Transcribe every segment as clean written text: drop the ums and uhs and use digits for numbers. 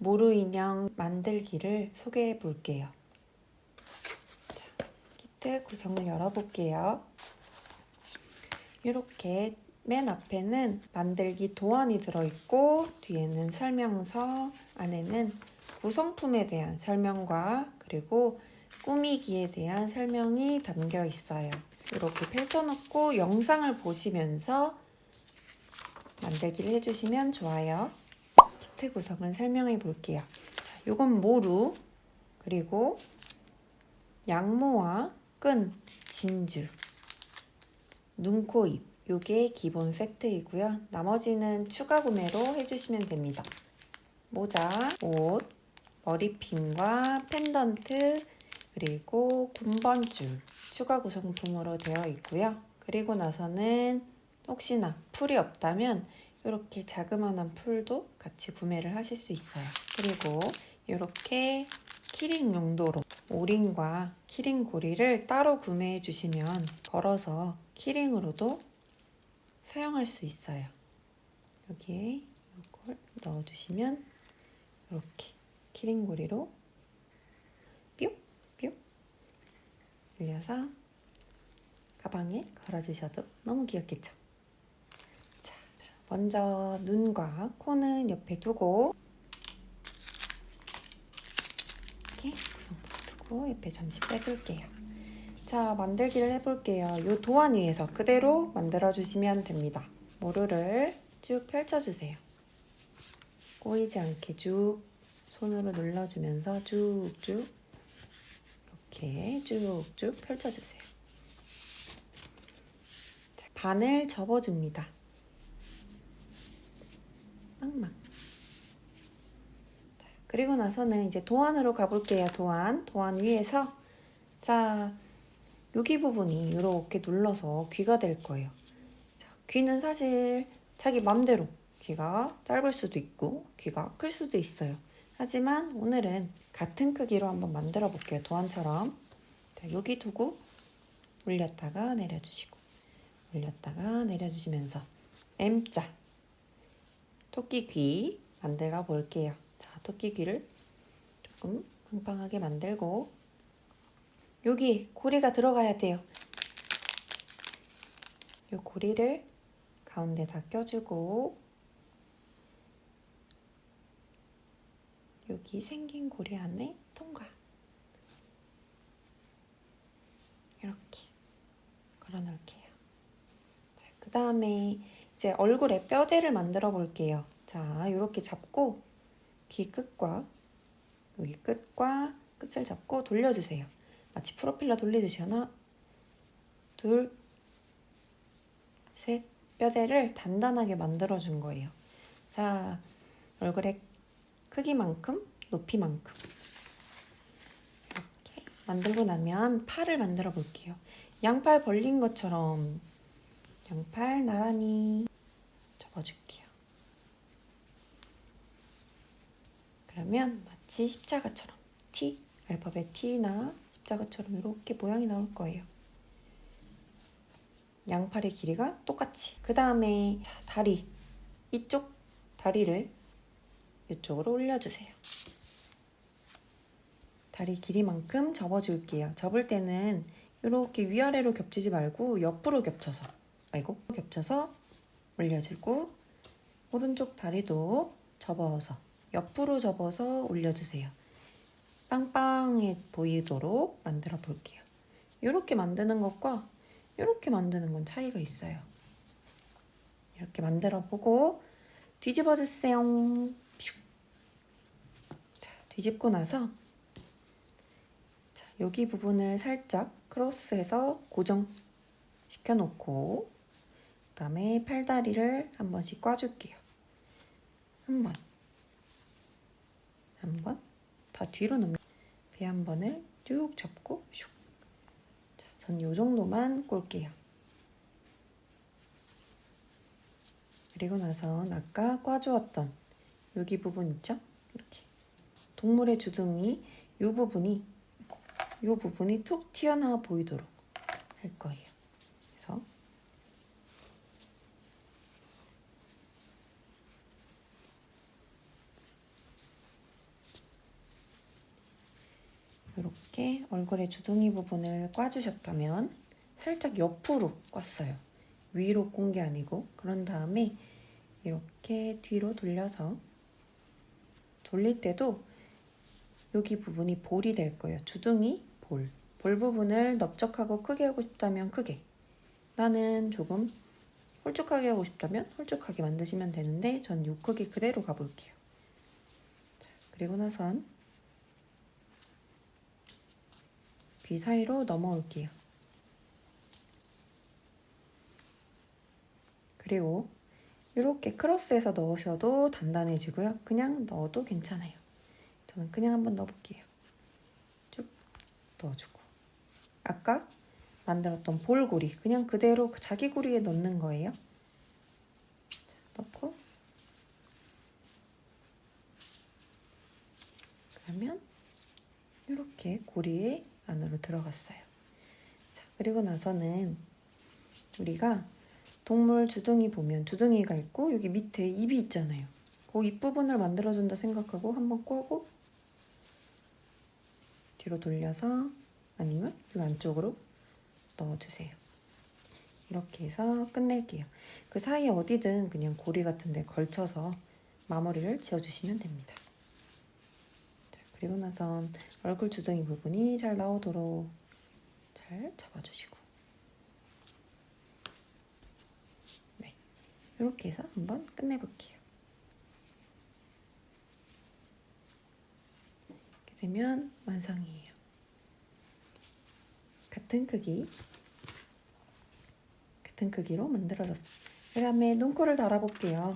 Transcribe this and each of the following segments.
모루 인형 만들기를 소개해 볼게요. 자, 키트 구성을 열어볼게요. 이렇게 맨 앞에는 만들기 도안이 들어있고 뒤에는 설명서, 안에는 구성품에 대한 설명과 그리고 꾸미기에 대한 설명이 담겨 있어요. 이렇게 펼쳐놓고 영상을 보시면서 만들기를 해주시면 좋아요. 키트 구성을 설명해 볼게요. 자, 이건 모루, 그리고 양모와 끈, 진주, 눈, 코, 입, 요게 기본 세트이고요. 나머지는 추가 구매로 해주시면 됩니다. 모자, 옷, 머리핀과 펜던트, 그리고 군번줄 추가 구성품으로 되어 있고요. 그리고 나서는 혹시나 풀이 없다면 이렇게 자그마한 풀도 같이 구매를 하실 수 있어요. 그리고 이렇게 키링 용도로 오링과 키링 고리를 따로 구매해 주시면 걸어서 키링으로도 사용할 수 있어요. 여기에 이걸 넣어주시면 이렇게 키링 고리로 뿅! 뿅! 올려서 가방에 걸어주셔도 너무 귀엽겠죠? 자, 먼저 눈과 코는 옆에 두고 이렇게 구성품 두고 옆에 잠시 빼둘게요. 자, 만들기를 해볼게요. 이 도안 위에서 그대로 만들어주시면 됩니다. 모루를 쭉 펼쳐주세요. 꼬이지 않게 쭉 손으로 눌러주면서 쭉쭉 이렇게 쭉쭉 펼쳐주세요. 자, 반을 접어줍니다. 빵막. 자, 그리고 나서는 이제 도안으로 가볼게요. 도안 위에서 자, 여기 부분이 이렇게 눌러서 귀가 될 거예요. 자, 귀는 사실 자기 맘대로 귀가 짧을 수도 있고 귀가 클 수도 있어요. 하지만 오늘은 같은 크기로 한번 만들어 볼게요. 도안처럼. 자, 여기 두고 올렸다가 내려주시고 올렸다가 내려주시면서 M자 토끼 귀 만들어 볼게요. 자, 토끼 귀를 조금 팡팡하게 만들고 여기 고리가 들어가야 돼요. 이 고리를 가운데다 껴주고 여기 생긴 고리 안에 통과. 이렇게 걸어놓을게요. 그 다음에 이제 얼굴에 뼈대를 만들어 볼게요. 자, 이렇게 잡고 귀 끝과 여기 끝과 끝을 잡고 돌려주세요. 마치 프로펠러 돌리듯이 하나, 둘, 셋 뼈대를 단단하게 만들어준 거예요. 자, 얼굴의 크기만큼, 높이만큼 이렇게 만들고 나면 팔을 만들어 볼게요. 양팔 벌린 것처럼 양팔 나란히 접어줄게요. 그러면 마치 십자가처럼 T, 알파벳 T나 십자가처럼 이렇게 모양이 나올 거예요. 양팔의 길이가 똑같이. 그 다음에 다리, 이쪽 다리를 이쪽으로 올려주세요. 다리 길이만큼 접어줄게요. 접을 때는 이렇게 위아래로 겹치지 말고 옆으로 겹쳐서 올려주고 오른쪽 다리도 접어서 옆으로 접어서 올려주세요. 빵빵해 보이도록 만들어 볼게요. 이렇게 만드는 것과 이렇게 만드는 건 차이가 있어요. 이렇게 만들어 보고 뒤집어 주세요. 자, 뒤집고 나서 자, 여기 부분을 살짝 크로스해서 고정시켜 놓고 그 다음에 팔다리를 한 번씩 꽈줄게요. 한 번 다 뒤로 넘겨 배 한 번을 쭉 접고 슉. 자, 전 이 정도만 꼴게요. 그리고 나선 아까 꽈주었던 여기 부분 있죠? 이렇게 동물의 주둥이 이 부분이 툭 튀어나와 보이도록 할 거예요. 그래서 이렇게 얼굴의 주둥이 부분을 꽈주셨다면 살짝 옆으로 꽈어요. 위로 꼰 게 아니고. 그런 다음에 이렇게 뒤로 돌려서 돌릴 때도 여기 부분이 볼이 될 거예요. 주둥이 볼. 볼 부분을 넓적하고 크게 하고 싶다면 크게. 나는 조금 홀쭉하게 하고 싶다면 홀쭉하게 만드시면 되는데 전 요 크기 그대로 가볼게요. 자, 그리고 나선 귀 사이로 넘어올게요. 그리고 이렇게 크로스해서 넣으셔도 단단해지고요. 그냥 넣어도 괜찮아요. 저는 그냥 한번 넣어볼게요. 쭉 넣어주고. 아까 만들었던 볼고리 그냥 그대로 자기 고리에 넣는 거예요. 넣고 그러면 이렇게 고리 안으로 들어갔어요. 자, 그리고 나서는 우리가 동물 주둥이 보면 주둥이가 있고 여기 밑에 입이 있잖아요. 그 입 부분을 만들어준다 생각하고 한번 꼬고 뒤로 돌려서 아니면 이 안쪽으로 넣어주세요. 이렇게 해서 끝낼게요. 그 사이에 어디든 그냥 고리 같은 데 걸쳐서 마무리를 지어주시면 됩니다. 자, 그리고 나선 얼굴 주둥이 부분이 잘 나오도록 잘 잡아주시고 네, 이렇게 해서 한번 끝내볼게요. 이렇게 되면 완성이에요. 같은 크기로 만들어졌어요. 그 다음에 눈코를 달아볼게요.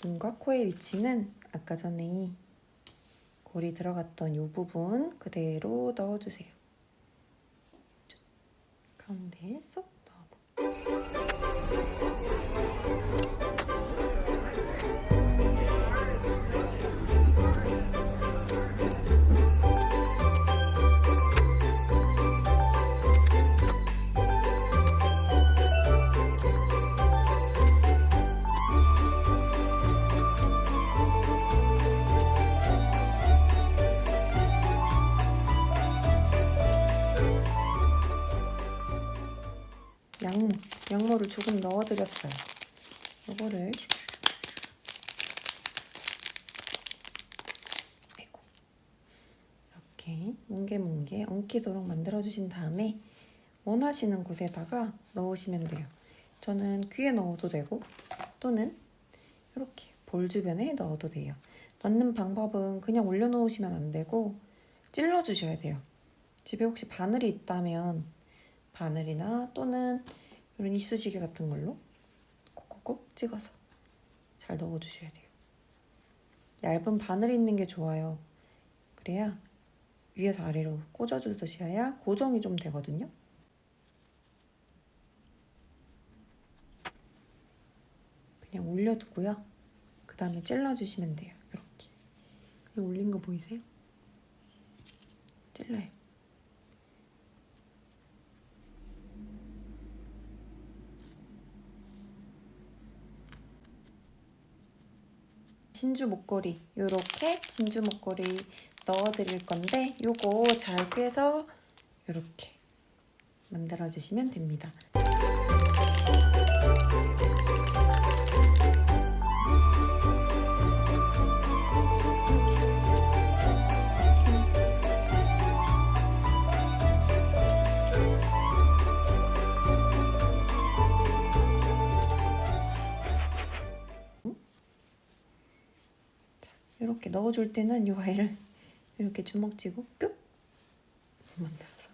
눈과 코의 위치는 아까 전에 고리 들어갔던 이 부분 그대로 넣어주세요. 가운데에 쏙 넣어볼게요. 양모를 조금 넣어드렸어요. 이거를 아이고 이렇게 뭉게뭉게 엉키도록 만들어주신 다음에 원하시는 곳에다가 넣으시면 돼요. 저는 귀에 넣어도 되고 또는 이렇게 볼 주변에 넣어도 돼요. 넣는 방법은 그냥 올려놓으시면 안 되고 찔러주셔야 돼요. 집에 혹시 바늘이 있다면 바늘이나 또는 이런 이쑤시개 같은 걸로 콕콕콕 찍어서 잘 넣어주셔야 돼요. 얇은 바늘이 있는 게 좋아요. 그래야 위에서 아래로 꽂아주듯이 해야 고정이 좀 되거든요. 그냥 올려두고요. 그 다음에 찔러주시면 돼요. 이렇게. 그냥 올린 거 보이세요? 찔러요. 진주 목걸이, 요렇게 진주 목걸이 넣어드릴 건데 요거 잘 꿰서 요렇게 만들어주시면 됩니다. 이렇게 넣어줄 때는 이 아이를 이렇게 주먹 쥐고 뿅 만들어서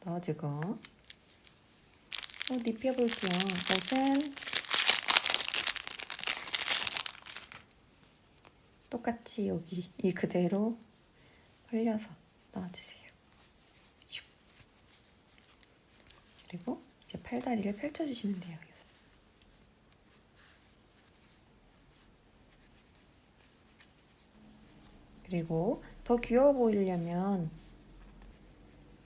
넣어주고 옷 입혀볼게요. 옷은 똑같이 여기 이 그대로 벌려서 넣어주세요. 그리고 이제 팔다리를 펼쳐주시면 돼요. 그리고 더 귀여워 보이려면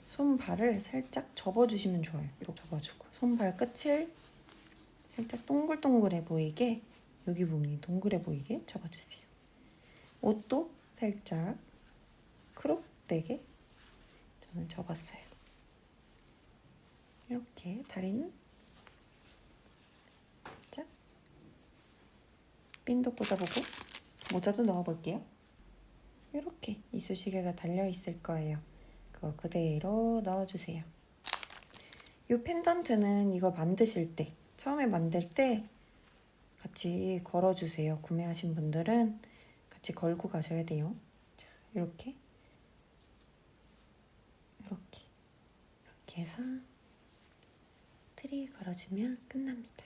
손발을 살짝 접어주시면 좋아요. 이렇게 접어주고 손발 끝을 살짝 동글동글해 보이게 여기 부분이 동글해 보이게 접어주세요. 옷도 살짝 크롭 4개 저는 접었어요. 이렇게 다리는 자, 핀도 꽂아보고 모자도 넣어볼게요. 이렇게 이쑤시개가 달려있을 거예요. 그거 그대로 넣어주세요. 이 펜던트는 이거 만드실 때, 처음에 만들 때 같이 걸어주세요. 구매하신 분들은 같이 걸고 가셔야 돼요. 자, 이렇게 해서 트리에 걸어주면 끝납니다.